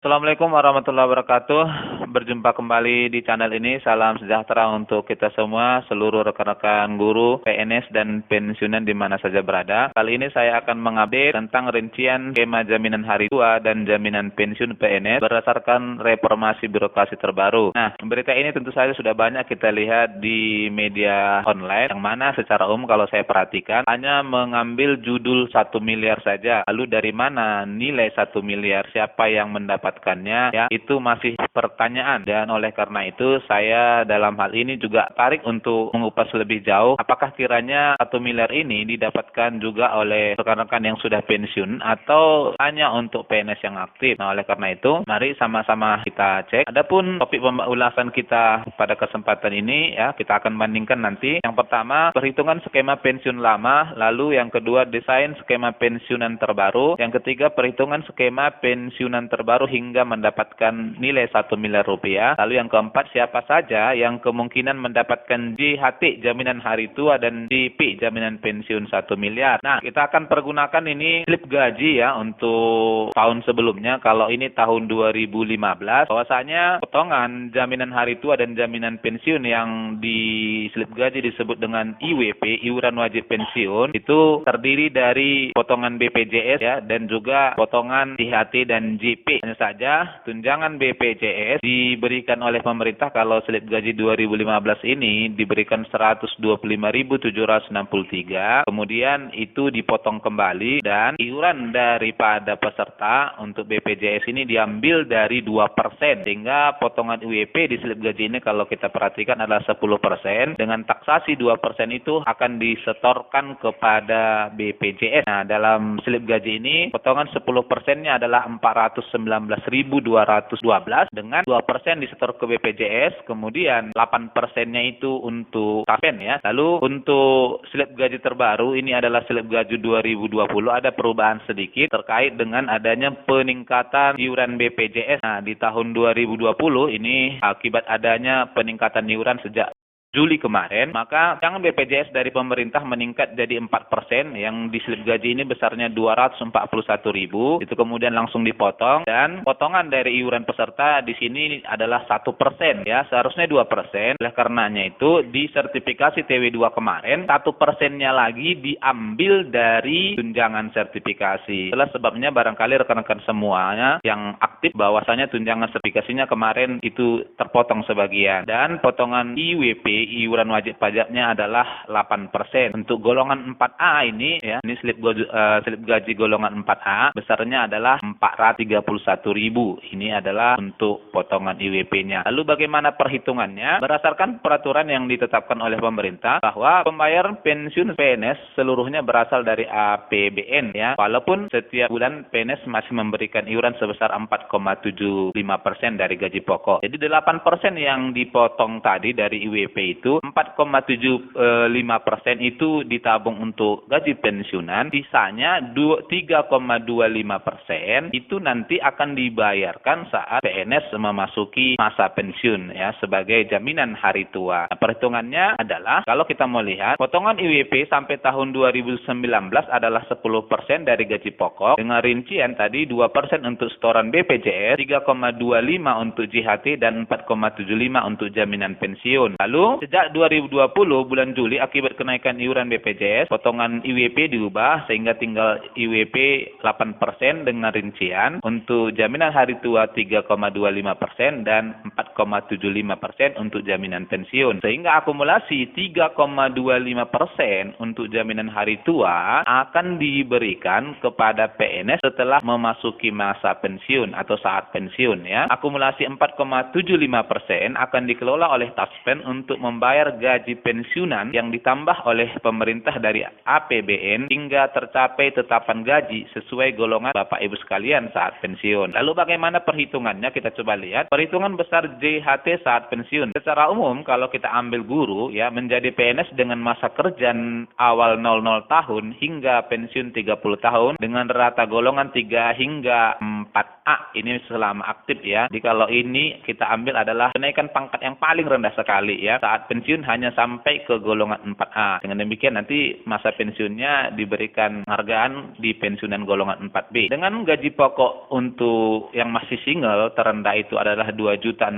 Assalamualaikum warahmatullahi wabarakatuh. Berjumpa kembali di channel ini. Salam sejahtera untuk kita semua, seluruh rekan-rekan guru, PNS, dan pensiunan di mana saja berada. Kali ini saya akan mengupdate tentang rincian skema jaminan hari tua dan jaminan pensiun PNS berdasarkan reformasi birokrasi terbaru. Nah, berita ini tentu saja sudah banyak kita lihat di media online, yang mana secara umum kalau saya perhatikan hanya mengambil judul 1 miliar saja. Lalu dari mana nilai 1 miliar, siapa yang mendapatkannya, ya, itu masih pertanyaan. Dan oleh karena itu saya dalam hal ini juga tarik untuk mengupas lebih jauh, apakah kiranya 1 miliar ini didapatkan juga oleh rekan-rekan yang sudah pensiun atau hanya untuk PNS yang aktif. Nah, oleh karena itu mari sama-sama kita cek. Adapun topik pembahasan kita pada kesempatan ini, ya, kita akan bandingkan nanti. Yang pertama, perhitungan skema pensiun lama, lalu yang kedua desain skema pensiunan terbaru, yang ketiga perhitungan skema pensiunan terbaru hingga mendapatkan nilai 1 miliar rupiah. Lalu yang keempat, siapa saja yang kemungkinan mendapatkan JHT jaminan hari tua dan JP jaminan pensiun 1 miliar. Nah, kita akan pergunakan ini slip gaji ya untuk tahun sebelumnya. Kalau ini tahun 2015, bahwasanya potongan jaminan hari tua dan jaminan pensiun yang di slip gaji disebut dengan IWP, iuran wajib pensiun, itu terdiri dari potongan BPJS ya, dan juga potongan JHT dan JP. Hanya saja tunjangan BPJS diberikan oleh pemerintah kalau slip gaji 2015 ini diberikan 125.763, kemudian itu dipotong kembali dan iuran daripada peserta untuk BPJS ini diambil dari 2%, sehingga potongan IWP di slip gaji ini kalau kita perhatikan adalah 10%, dengan taksasi 2% itu akan disetorkan kepada BPJS. Nah, dalam slip gaji ini potongan 10%-nya adalah 419.212, dengan 2% disetor ke BPJS, kemudian 8%-nya itu untuk TAPEN ya. Lalu untuk slip gaji terbaru ini adalah slip gaji 2020, ada perubahan sedikit terkait dengan adanya peningkatan iuran BPJS. Nah, di tahun 2020 ini akibat adanya peningkatan iuran sejak Juli kemarin, maka jangan BPJS dari pemerintah meningkat jadi 4%, yang di slip gaji ini besarnya 241.000, itu kemudian langsung dipotong, dan potongan dari iuran peserta di sini adalah 1% ya, seharusnya 2%. Oleh karenanya itu di sertifikasi TW2 kemarin 1%-nya lagi diambil dari tunjangan sertifikasi. Itulah sebabnya barangkali rekan-rekan semuanya yang aktif bahwasanya tunjangan sertifikasinya kemarin itu terpotong sebagian, dan potongan IWP iuran wajib pajaknya adalah 8%. Untuk golongan 4A ini ya, ini slip gaji golongan 4A besarnya adalah 431.000. Ini adalah untuk potongan IWP-nya. Lalu bagaimana perhitungannya? Berdasarkan peraturan yang ditetapkan oleh pemerintah bahwa pembayaran pensiun PNS seluruhnya berasal dari APBN ya. Walaupun setiap bulan PNS masih memberikan iuran sebesar 4,75% dari gaji pokok. Jadi 8% yang dipotong tadi dari IWP itu 4,75% itu ditabung untuk gaji pensiunan, sisanya 3,25% itu nanti akan dibayarkan saat PNS memasuki masa pensiun ya, sebagai jaminan hari tua. Nah, perhitungannya adalah kalau kita mau lihat potongan IWP sampai tahun 2019 adalah 10% dari gaji pokok, dengan rincian tadi 2% untuk setoran BPJS, 3,25 untuk JHT, dan 4,75 untuk jaminan pensiun. Lalu sejak 2020 bulan Juli akibat kenaikan iuran BPJS, potongan IWP diubah sehingga tinggal IWP 8% dengan rincian untuk jaminan hari tua 3,25% dan 4,75% untuk jaminan pensiun. Sehingga akumulasi 3,25% untuk jaminan hari tua akan diberikan kepada PNS setelah memasuki masa pensiun atau saat pensiun ya. Akumulasi 4,75% akan dikelola oleh Taspen untuk membayar gaji pensiunan yang ditambah oleh pemerintah dari APBN hingga tercapai tetapan gaji sesuai golongan Bapak Ibu sekalian saat pensiun. Lalu bagaimana perhitungannya? Kita coba lihat. Perhitungan besar JHT saat pensiun. Secara umum kalau kita ambil guru ya, menjadi PNS dengan masa kerja awal 00 tahun hingga pensiun 30 tahun dengan rata golongan 3 hingga 4 4A ini selama aktif ya. Jadi kalau ini kita ambil adalah kenaikan pangkat yang paling rendah sekali ya. Saat pensiun hanya sampai ke golongan 4A. Dengan demikian nanti masa pensiunnya diberikan penghargaan di pensiunan golongan 4B. Dengan gaji pokok untuk yang masih single terendah itu adalah 2.600.000,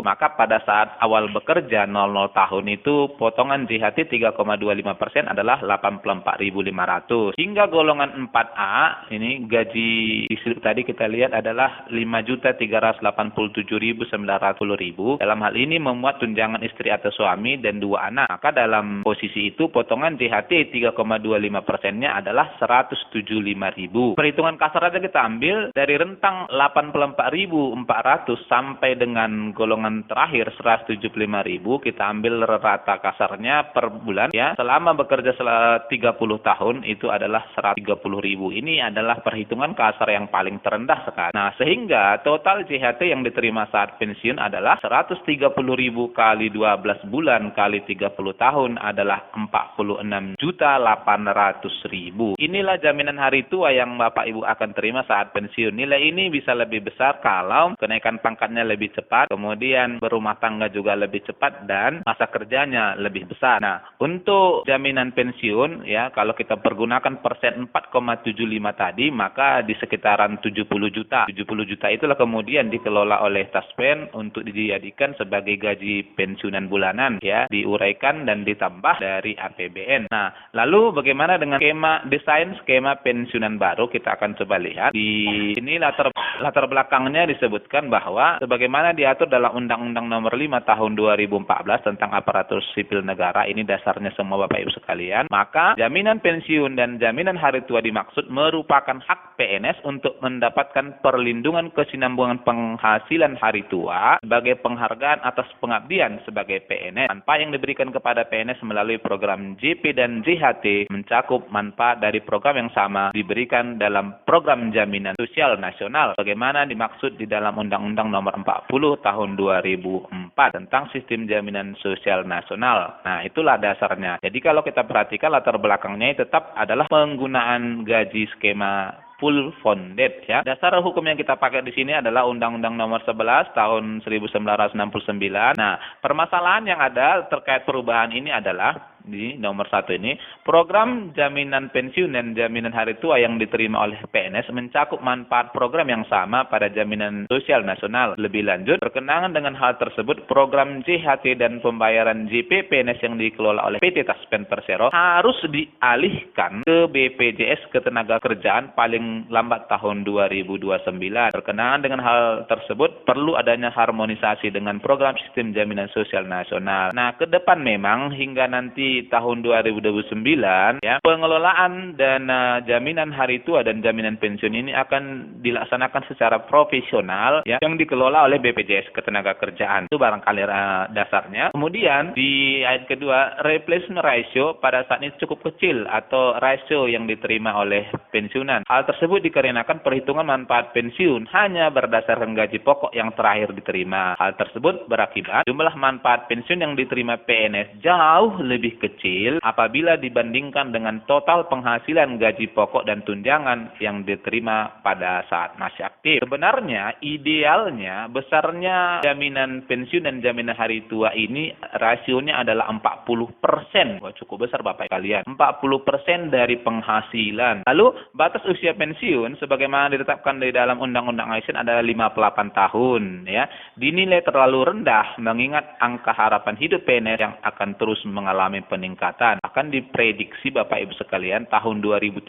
maka pada saat awal bekerja 00 tahun itu potongan JHT 3,25% adalah 84.500. Hingga golongan 4A ini gaji di slip tadi kita lihat adalah 5.387.910. Dalam hal ini memuat tunjangan istri atau suami dan 2 anak. Maka dalam posisi itu potongan JHT 3,25%-nya adalah 175.000. Perhitungan kasar aja kita ambil dari rentang 84.400 sampai dengan golongan terakhir 175.000, kita ambil rata kasarnya per bulan ya. Selama bekerja 30 tahun itu adalah 130.000. Ini adalah perhitungan kasar yang paling terendah sekali. Nah, sehingga total JHT yang diterima saat pensiun adalah 130.000 kali 12 bulan kali 30 tahun adalah 46.800.000. Inilah jaminan hari tua yang Bapak Ibu akan terima saat pensiun. Nilai ini bisa lebih besar kalau kenaikan pangkatnya lebih cepat, kemudian berumah tangga juga lebih cepat, dan masa kerjanya lebih besar. Nah, untuk jaminan pensiun ya, kalau kita pergunakan persen 4,75 tadi, maka di sekitaran 70 juta. 70 juta itulah kemudian dikelola oleh Taspen untuk dijadikan sebagai gaji pensiunan bulanan ya, diuraikan dan ditambah dari APBN. Nah, lalu bagaimana dengan desain skema pensiunan baru? Kita akan coba lihat. Di sini latar belakangnya disebutkan bahwa sebagaimana diatur dalam Undang-Undang Nomor 5 Tahun 2014 tentang Aparatur Sipil Negara, ini dasarnya semua Bapak Ibu sekalian, maka jaminan pensiun dan jaminan hari tua dimaksud merupakan hak PNS untuk mendapatkan perlindungan kesinambungan penghasilan hari tua sebagai penghargaan atas pengabdian sebagai PNS. Manfaat yang diberikan kepada PNS melalui program JP dan JHT mencakup manfaat dari program yang sama diberikan dalam program jaminan sosial nasional bagaimana dimaksud di dalam Undang-Undang Nomor 40 Tahun 2004 tentang Sistem Jaminan Sosial Nasional. Nah, itulah dasarnya. Jadi kalau kita perhatikan latar belakangnya tetap adalah penggunaan gaji skema full funded ya. Dasar hukum yang kita pakai di sini adalah Undang-Undang Nomor 11 Tahun 1969. Nah, permasalahan yang ada terkait perubahan ini adalah di nomor 1 ini, program jaminan pensiun dan jaminan hari tua yang diterima oleh PNS mencakup manfaat program yang sama pada jaminan sosial nasional. Lebih lanjut, berkenaan dengan hal tersebut, program JHT dan pembayaran JP PNS yang dikelola oleh PT Taspen Persero harus dialihkan ke BPJS Ketenagakerjaan paling lambat tahun 2029. Berkenaan dengan hal tersebut, perlu adanya harmonisasi dengan program sistem jaminan sosial nasional. Nah, ke depan memang hingga nanti tahun 2029 ya, pengelolaan dana jaminan hari tua dan jaminan pensiun ini akan dilaksanakan secara profesional ya, yang dikelola oleh BPJS Ketenagakerjaan. Itu barangkali dasarnya. Kemudian di ayat kedua, replacement ratio pada saat ini cukup kecil atau rasio yang diterima oleh pensiunan. Hal tersebut dikarenakan perhitungan manfaat pensiun hanya berdasarkan gaji pokok yang terakhir diterima. Hal tersebut berakibat jumlah manfaat pensiun yang diterima PNS jauh lebih kecil apabila dibandingkan dengan total penghasilan gaji pokok dan tunjangan yang diterima pada saat masih aktif. Sebenarnya idealnya besarnya jaminan pensiun dan jaminan hari tua ini rasionya adalah 40%. Wah, cukup besar Bapak kalian. 40% dari penghasilan. Lalu batas usia pensiun sebagaimana ditetapkan di dalam Undang-Undang ASN adalah 58 tahun ya. Dinilai terlalu rendah mengingat angka harapan hidup PNS yang akan terus mengalami peningkatan. Akan diprediksi Bapak Ibu sekalian tahun 2030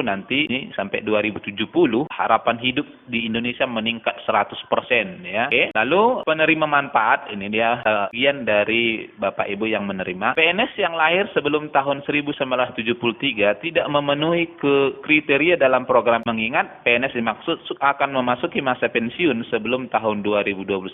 nanti ini sampai 2070 harapan hidup di Indonesia meningkat 100% ya. Oke. Lalu penerima manfaat, ini dia bagian dari Bapak Ibu yang menerima. PNS yang lahir sebelum tahun 1973 tidak memenuhi kriteria dalam program, mengingat PNS dimaksud akan memasuki masa pensiun sebelum tahun 2029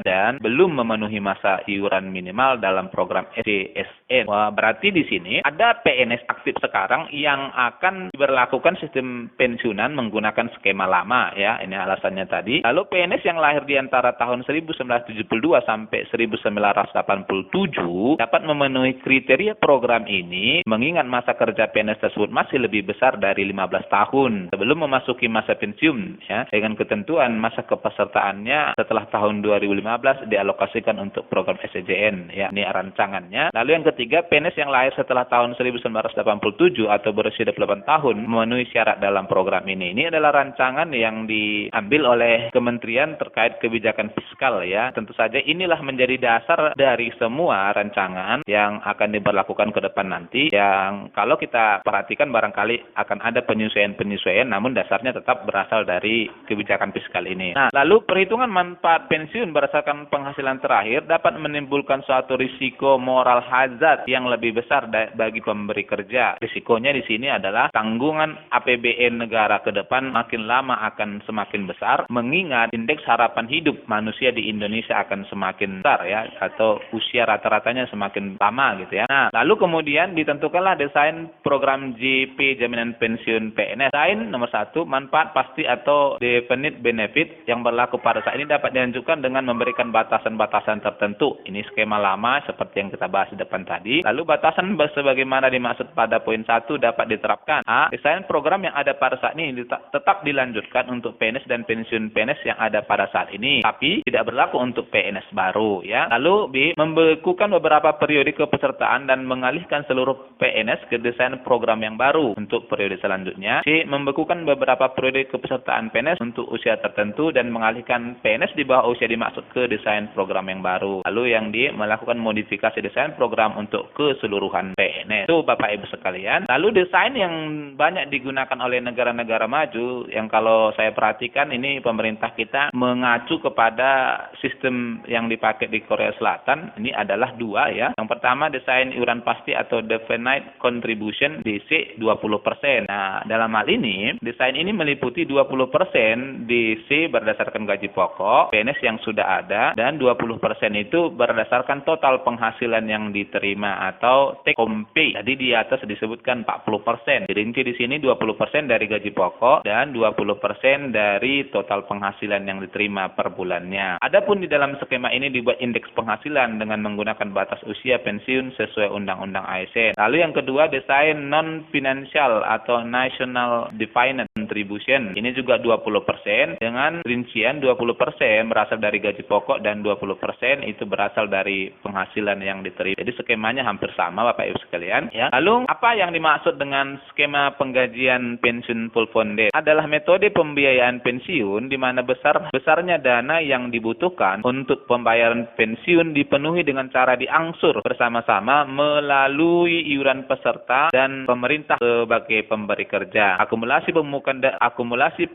dan belum memenuhi masa iuran minimal dalam program SDSN. Berarti di sini ada PNS aktif sekarang yang akan diberlakukan sistem pensiunan menggunakan skema lama ya. Ini alasannya tadi. Lalu PNS yang lahir di antara tahun 1972 sampai 1987 dapat memenuhi kriteria program ini mengingat masa kerja PNS tersebut masih lebih besar dari 15 tahun sebelum memasuki masa pensiun ya, dengan ketentuan masa kepesertaannya setelah tahun 2015 dialokasikan untuk program SCJN ya. Ini rancangannya. Lalu yang ketiga, PNS yang lahir setelah tahun 1987 atau berusia 28 tahun memenuhi syarat dalam program ini. Ini adalah rancangan yang diambil oleh kementerian terkait kebijakan fiskal ya. Tentu saja inilah menjadi dasar dari semua rancangan yang akan diberlakukan ke depan nanti, yang kalau kita perhatikan barangkali akan ada penyesuaian-penyesuaian, namun dasarnya tetap berasal dari kebijakan fiskal ini. Nah, lalu perhitungan manfaat pensiun berdasarkan penghasilan terakhir dapat menimbulkan suatu risiko moral hazard yang lebih besar bagi pemberi kerja. Risikonya di sini adalah tanggungan APBN negara ke depan makin lama akan semakin besar, mengingat indeks harapan hidup manusia di Indonesia akan semakin besar ya, atau usia rata-ratanya semakin lama gitu ya. Nah, lalu kemudian ditentukanlah desain program JP Jaminan Pensiun PNS. Desain nomor 1, manfaat pasti atau definite benefit yang berlaku pada saat ini dapat dilanjutkan dengan memberikan batasan-batasan tertentu. Ini skema lama seperti yang kita bahas di depan tadi. Lalu batasan sebagaimana dimaksud pada poin 1 dapat diterapkan. A. Desain program yang ada pada saat ini tetap dilanjutkan untuk PNS dan pensiun PNS yang ada pada saat ini, tapi tidak berlaku untuk PNS baru ya. Lalu B. Membekukan beberapa periode kepesertaan dan mengalihkan seluruh PNS ke desain program yang baru untuk periode selanjutnya. C. Membekukan beberapa periode kepesertaan PNS untuk usia tertentu dan mengalihkan PNS di bawah usia dimaksud ke desain program yang baru. Lalu yang D. Melakukan modifikasi desain program untuk keseluruhan PNS. Itu Bapak Ibu sekalian. Lalu desain yang banyak digunakan oleh negara-negara maju yang kalau saya perhatikan ini pemerintah kita mengacu kepada sistem yang dipakai di Korea Selatan. Ini adalah 2 ya. Yang pertama desain iuran pasti atau definite contribution DC 20%. Nah, dalam hal ini desain ini meliputi 20% DC berdasarkan gaji pokok PNS yang sudah ada, dan 20% itu berdasarkan total penghasilan yang diterima atau take home pay. Jadi di atas disebutkan 40%. Dirinci di sini 20% dari gaji pokok dan 20% dari total penghasilan yang diterima per bulannya. Adapun di dalam skema ini dibuat indeks penghasilan dengan menggunakan batas usia pensiun sesuai Undang-Undang ASN. Lalu yang kedua, desain non-financial atau National Defined Contribution. Ini juga 20% dengan rincian 20% berasal dari gaji pokok dan 20% itu berasal dari penghasilan yang diterima. Jadi skemanya hampir sama Bapak Ibu sekalian ya. Lalu apa yang dimaksud dengan skema penggajian pensiun full funded? Adalah metode pembiayaan pensiun di mana besarnya dana yang dibutuhkan untuk pembayaran pensiun dipenuhi dengan cara diangsur bersama-sama melalui iuran peserta dan pemerintah sebagai pemberi kerja. Akumulasi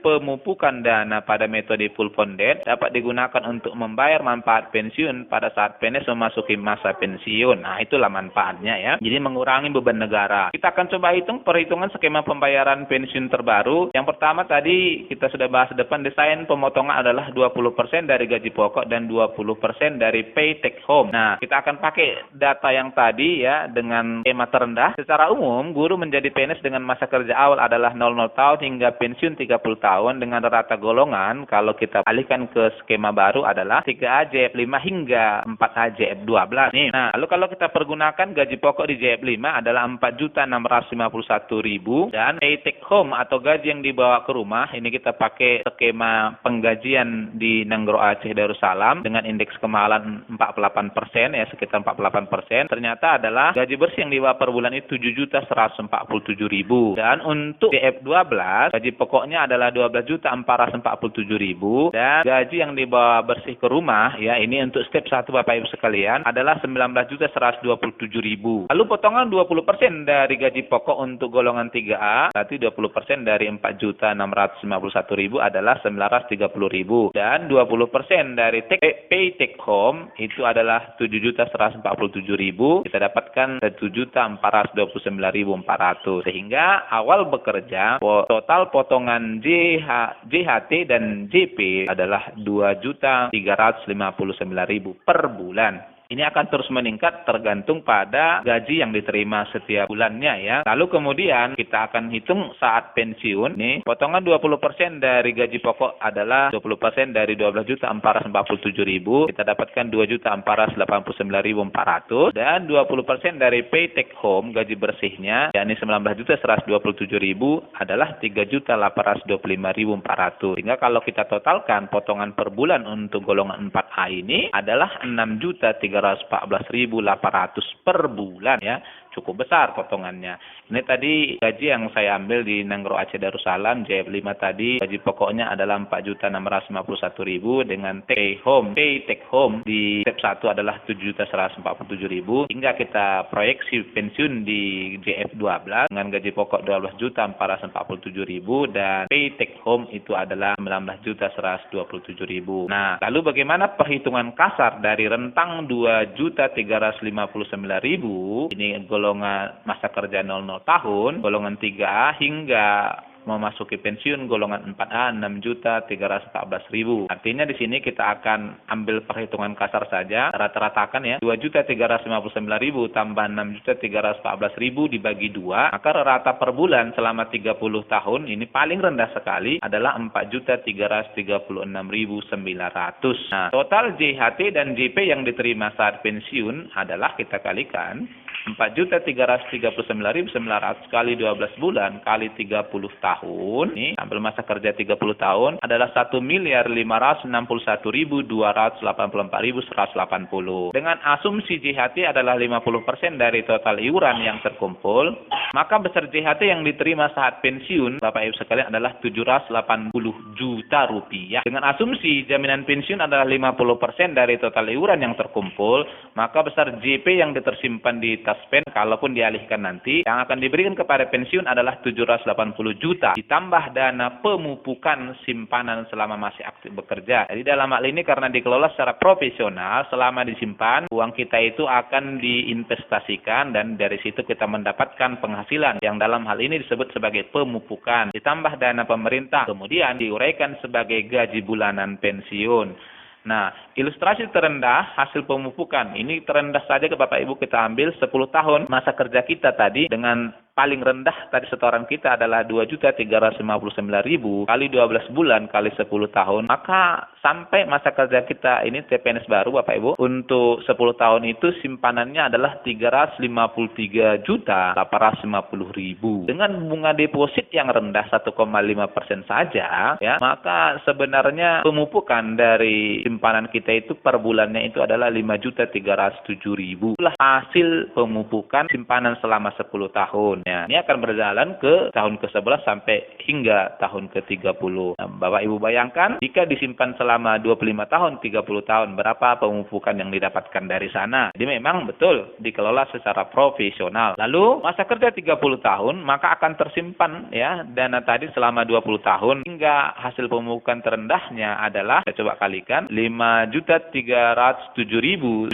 pemupukan dana pada metode full funded dapat digunakan untuk membayar manfaat pensiun pada saat PNS memasuki masa pensiun. Nah, itulah manfaatnya ya. Jadi mengurangi beban negara. Kita akan coba hitung perhitungan skema pembayaran pensiun terbaru. Yang pertama tadi kita sudah bahas depan, desain pemotongan adalah 20% dari gaji pokok dan 20% dari pay take home. Nah, kita akan pakai data yang tadi ya dengan skema terendah. Secara umum, guru menjadi PNS dengan masa kerja awal adalah 00 tahun hingga pensiun 30 tahun dengan rata golongan kalau kita alihkan ke skema baru adalah 3A JF5 hingga 4A JF12 nih. Nah, lalu kalau kita pergunakan gaji pokok di JF5 adalah 4.651.000 dan pay take home atau gaji yang dibawa ke rumah ini kita pakai skema penggajian di Nanggro Aceh Darussalam dengan indeks kemahalan 48% ya, sekitar 48%. Ternyata adalah gaji bersih yang dibawa per bulan itu 7.147.000 dan untuk JF12 gaji pokoknya adalah 12.447.000 dan gaji yang dibawa bersih ke rumah ya ini untuk step 1 Bapak Ibu sekalian adalah 19.127.000. Lalu potongan 20% dari gaji pokok untuk golongan 3A, berarti 20% dari 4.651.000 adalah 930.000 dan 20% dari pay take home itu adalah 7.147.000. Kita dapatkan 7.429.400 sehingga awal bekerja total potongan JHT dan JP adalah 2.359.000 per bulan. ini akan terus meningkat tergantung pada gaji yang diterima setiap bulannya ya. Lalu kemudian kita akan hitung saat pensiun nih, potongan 20% dari gaji pokok adalah 20% dari 12.447.000, kita dapatkan 2.489.400, dan 20% dari pay take home gaji bersihnya yakni 19.127.000 adalah 3.825.400. Sehingga kalau kita totalkan potongan per bulan untuk golongan 4A ini adalah 6.314.800 per bulan ya. Cukup besar potongannya. Ini tadi gaji yang saya ambil di Nanggro Aceh Darussalam JF5 tadi, gaji pokoknya adalah 4.651.000 dengan pay take home di step 1 adalah 7.147.000, hingga kita proyeksi pensiun di JF12 dengan gaji pokok 12.447.000 dan pay take home itu adalah 19.127.000. Nah, lalu bagaimana perhitungan kasar dari rentang 2.359.000 ini golongan masa kerja 00 tahun, golongan 3A hingga memasuki pensiun golongan 4A 6.314.000. Artinya di sini kita akan ambil perhitungan kasar saja, rata-ratakan ya, 2.359.000 tambah 6.314.000 dibagi 2, maka rata per bulan selama 30 tahun ini paling rendah sekali adalah 4.336.900. Nah, total JHT dan JP yang diterima saat pensiun adalah kita kalikan 4.339.900 kali 12 bulan kali 30 tahun. Ini ambil masa kerja 30 tahun adalah 1.551.284.180. Dengan asumsi JHT adalah 50% dari total iuran yang terkumpul, maka besar JHT yang diterima saat pensiun Bapak Ibu sekalian adalah 780 juta rupiah. Dengan asumsi jaminan pensiun adalah 50% dari total iuran yang terkumpul, maka besar JP yang tersimpan di taspen kalaupun dialihkan nanti yang akan diberikan kepada pensiun adalah 780 juta ditambah dana pemupukan simpanan selama masih aktif bekerja. Jadi dalam hal ini karena dikelola secara profesional, selama disimpan uang kita itu akan diinvestasikan dan dari situ kita mendapatkan penghasilan yang dalam hal ini disebut sebagai pemupukan ditambah dana pemerintah kemudian diuraikan sebagai gaji bulanan pensiun. Nah, ilustrasi terendah hasil pemupukan ini terendah saja ke Bapak Ibu kita ambil 10 tahun masa kerja kita tadi dengan paling rendah tadi setoran kita adalah 2.359.000 kali 12 bulan kali 10 tahun, maka sampai masa kerja kita ini TPNS baru Bapak Ibu untuk 10 tahun itu simpanannya adalah 353.850.000 dengan bunga deposit yang rendah 1,5% saja ya, maka sebenarnya pemupukan dari simpanan kita itu per bulannya itu adalah 5.307.000. Itulah hasil pemupukan simpanan selama 10 tahun. Ya, ini akan berjalan ke tahun ke-11 sampai hingga tahun ke-30. Nah, Bapak Ibu bayangkan jika disimpan selama 25 tahun, 30 tahun, berapa pemupukan yang didapatkan dari sana. Jadi memang betul dikelola secara profesional. Lalu masa kerja 30 tahun, maka akan tersimpan ya dana tadi selama 20 tahun hingga hasil pemupukan terendahnya adalah, saya coba kalikan, 5.307.750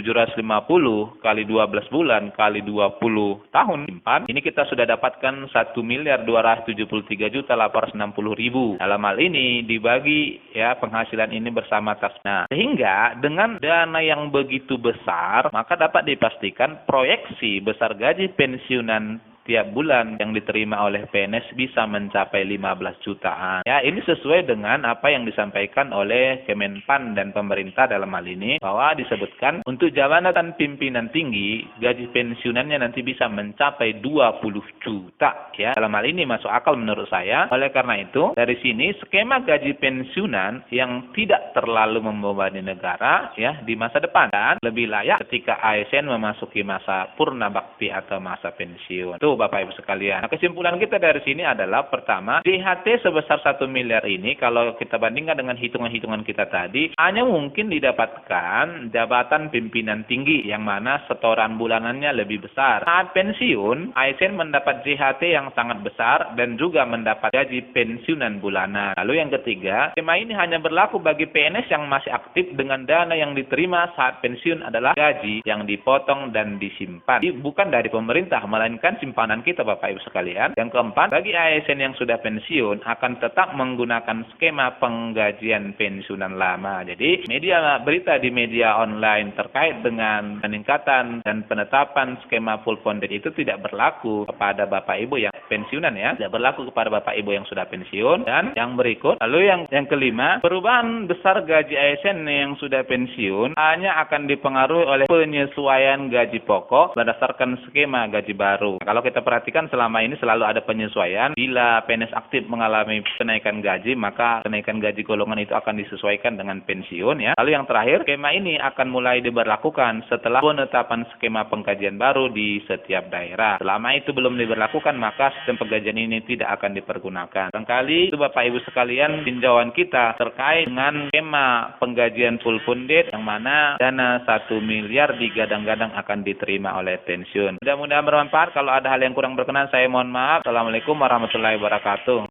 kali 12 bulan kali 20 tahun simpan. Ini kita sudah dapatkan 1.273.860.000. Dalam hal ini dibagi ya penghasilan ini bersama tas. Nah, sehingga dengan dana yang begitu besar, maka dapat dipastikan proyeksi besar gaji pensiunan tiap bulan yang diterima oleh PNS bisa mencapai 15 jutaan. Ya, ini sesuai dengan apa yang disampaikan oleh Kemenpan dan pemerintah dalam hal ini, bahwa disebutkan untuk jabatan pimpinan tinggi, gaji pensiunannya nanti bisa mencapai 20 juta. Ya, dalam hal ini masuk akal menurut saya. Oleh karena itu, dari sini skema gaji pensiunan yang tidak terlalu membebani negara ya di masa depan dan lebih layak ketika ASN memasuki masa purna bakti atau masa pensiun. Tuh Bapak Ibu sekalian. Nah, kesimpulan kita dari sini adalah pertama, JHT sebesar 1 miliar ini kalau kita bandingkan dengan hitungan-hitungan kita tadi, hanya mungkin didapatkan jabatan pimpinan tinggi yang mana setoran bulanannya lebih besar. Saat pensiun, ASN mendapat JHT yang sangat besar dan juga mendapat gaji pensiunan bulanan. Lalu yang ketiga, skema ini hanya berlaku bagi PNS yang masih aktif dengan dana yang diterima saat pensiun adalah gaji yang dipotong dan disimpan. Jadi, bukan dari pemerintah, melainkan simpanan permohonan kita Bapak Ibu sekalian. Yang keempat, bagi ASN yang sudah pensiun akan tetap menggunakan skema penggajian pensiunan lama. Jadi berita di media online terkait dengan peningkatan dan penetapan skema full funded itu tidak berlaku kepada Bapak Ibu yang pensiunan ya, tidak berlaku kepada Bapak Ibu yang sudah pensiun. Dan yang berikut, lalu yang kelima, perubahan besar gaji ASN yang sudah pensiun hanya akan dipengaruhi oleh penyesuaian gaji pokok berdasarkan skema gaji baru. Kalau kita perhatikan selama ini selalu ada penyesuaian. Bila PNS aktif mengalami kenaikan gaji, maka kenaikan gaji golongan itu akan disesuaikan dengan pensiun ya. Lalu yang terakhir, skema ini akan mulai diberlakukan setelah penetapan skema penggajian baru di setiap daerah. Selama itu belum diberlakukan, maka sistem penggajian ini tidak akan dipergunakan. Barangkali itu Bapak Ibu sekalian tinjauan kita terkait dengan skema penggajian full funded yang mana dana 1 miliar digadang-gadang akan diterima oleh pensiun. Mudah-mudahan bermanfaat. Kalau ada hal yang kurang berkenan, saya mohon maaf. Assalamualaikum warahmatullahi wabarakatuh.